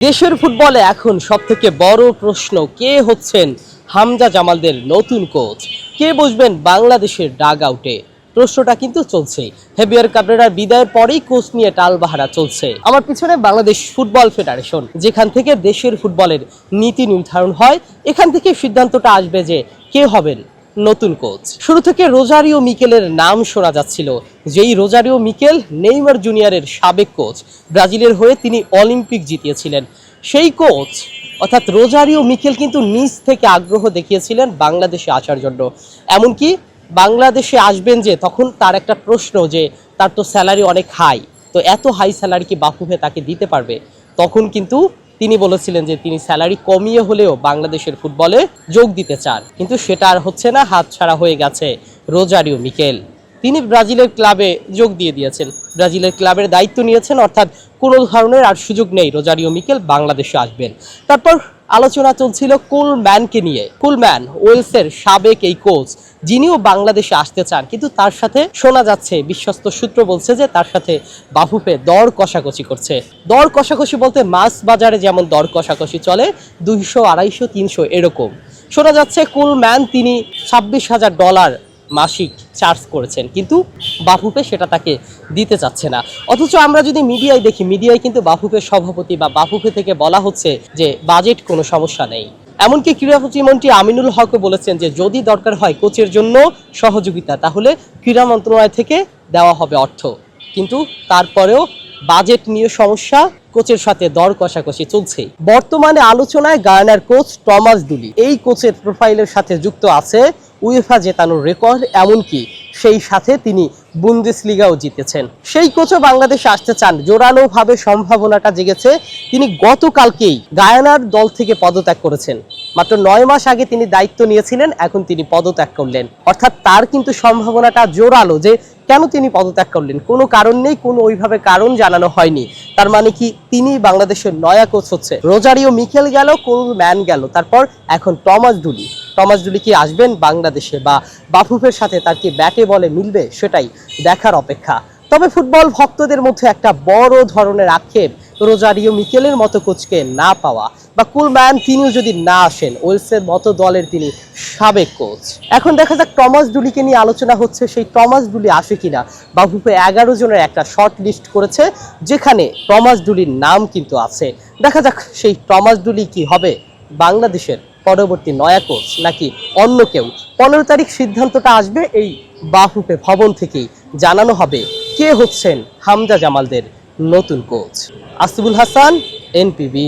দেশের ফুটবলে এখন সবথেকে বড় প্রশ্ন, কে হচ্ছেন হামজা জামালদের নতুন কোচ, কে বসবেন বাংলাদেশের ডাগ আউটে। প্রশ্নটা কিন্তু চলছে। হেভিয়ার কাবরেরার বিদায়ের পরেই কোচ নিয়ে টালবাহারা চলছে। আমার পিছনে বাংলাদেশ ফুটবল ফেডারেশন, যেখান থেকে দেশের ফুটবলের নীতি নির্ধারণ হয়, এখান থেকে সিদ্ধান্তটা আসবে যে কে হবেন নতুন কোচ। শুরু থেকে রোজারিও মিকেলের নাম শোনা যাচ্ছিল, যেই রোজারিও মিকেল নেইমার জুনিয়রের সাবেক কোচ, ব্রাজিলের হয়ে তিনি অলিম্পিক জিতিয়েছিলেন। সেই কোচ অর্থাৎ রোজারিও মিকেল কিন্তু নিজ থেকে আগ্রহ দেখিয়েছিলেন বাংলাদেশে আসার জন্য। এমনকি বাংলাদেশে আসবেন যে, তখন তার একটা প্রশ্ন যে তার তো স্যালারি অনেক হাই, তো এত হাই স্যালারি কি বাফুফে তাকে দিতে পারবে। তখন কিন্তু তিনি বলেছিলেন যে তিনি স্যালারি কমিয়ে হলেও বাংলাদেশের ফুটবলে যোগ দিতে চান, কিন্তু সেটা আর হচ্ছে না, হাতছাড়া হয়ে গেছে রোজারিও মিকেল। তিনি ব্রাজিলের ক্লাবে যোগ দিয়ে দিয়েছেন, ব্রাজিলের ক্লাবের দায়িত্ব নিয়েছেন, অর্থাৎ কোনো ধরনের আর সুযোগ নেই রোজারিও মিকেল বাংলাদেশে আসবেন। তারপর আলোচনা চলছিল কুলম্যানকে নিয়ে। কুলম্যান ওয়েলসের সাবেক এই কোচ, যিনিও বাংলাদেশে আসতে চান, কিন্তু তার সাথে শোনা যাচ্ছে, বিশ্বস্ত সূত্র বলছে যে তার সাথে বাফুফে দর কষাকষি করছে। দর কষাকষি বলতে মাছ বাজারে যেমন দর কষাকষি চলে, 200, 250, 300 এরকম শোনা যাচ্ছে। কুলম্যান তিনি $26,000 মাসিক চার্জ করেছেন, কিন্তু বাফুফে সেটা তাকে দিতে চাচ্ছে না। অথচ আমরা যদি মিডিয়ায় দেখি, মিডিয়ায় কিন্তু বাফুফের সভাপতি বা বাফুফে থেকে বলা হচ্ছে যে বাজেট কোনো সমস্যা নেই। এমনকি ক্রীড়া প্রতিমন্ত্রী আমিনুল হকও বলেছেন যে যদি দরকার হয় কোচের জন্য সহযোগিতা, তাহলে ক্রীড়া মন্ত্রণালয় থেকে দেওয়া হবে অর্থ। কিন্তু তারপরেও বাজেট নিয়ে সমস্যা, কোচের সাথে দর কষাকষি চলছে। বর্তমানে আলোচনায় গায়ানার কোচ টমাস ডুলি। এই কোচের প্রোফাইলের সাথে যুক্ত আছে উয়েফা জেতানোর রেকর্ড, এমনকি সেই সাথে তিনি বুন্দেসলিগাও জিতেছেন। সেই কোচও বাংলাদেশে আসতে চান, জোরালোভাবে সম্ভাবনাটা জেগেছে। তিনি গতকালকেই গায়ানার দল থেকে পদত্যাগ করেছেন। মাত্র 9 মাস আগে তিনি দায়িত্ব নিয়েছিলেন, এখন তিনি পদত্যাগ করলেন। অর্থাৎ তার কিন্তু সম্ভাবনাটা জোরালো যে কেন তিনি পদত্যাগ করলেন, কোনো কারণ নেই, কোনো ওইভাবে কারণ জানানো হয়নি। তার মানে কি তিনি বাংলাদেশের নয়া কোচ হচ্ছে। রোজারিও মিকেল গেল, কুলম্যান গেল, তারপর এখন টমাস ডুলি। টমাস ডুলি কি আসবেন বাংলাদেশে, বা বাফুফের সাথে তার কি ব্যাটে বলে মিলবে, সেটাই দেখার অপেক্ষা। তবে ফুটবল ভক্তদের মধ্যে একটা বড় ধরনের আক্ষেপ, রোজারিও মিকেলের মতো কোচকে না পাওয়া, বা কুলম্যান তিনিও যদি না আসেন, ওয়েলসের মতো দলের তিনি সাবেক কোচ। এখন দেখা যাক টমাস ডুলিকে নিয়ে আলোচনা হচ্ছে, সেই টমাস ডুলি আসে কিনা। বাফুফে 11 জনের একটা শর্ট লিস্ট করেছে, যেখানে টমাস ডুলির নাম কিন্তু আছে। দেখা যাক সেই টমাস ডুলি কি হবে বাংলাদেশের পরবর্তী নয়া কোচ, নাকি অন্য কেউ। 15 তারিখ সিদ্ধান্তটা আসবে, এই বাফুফে ভবন থেকেই জানানো হবে কে হচ্ছেন হামজা জামালদের নতুন কোচ। আসিফুল হাসান, এনপিবি।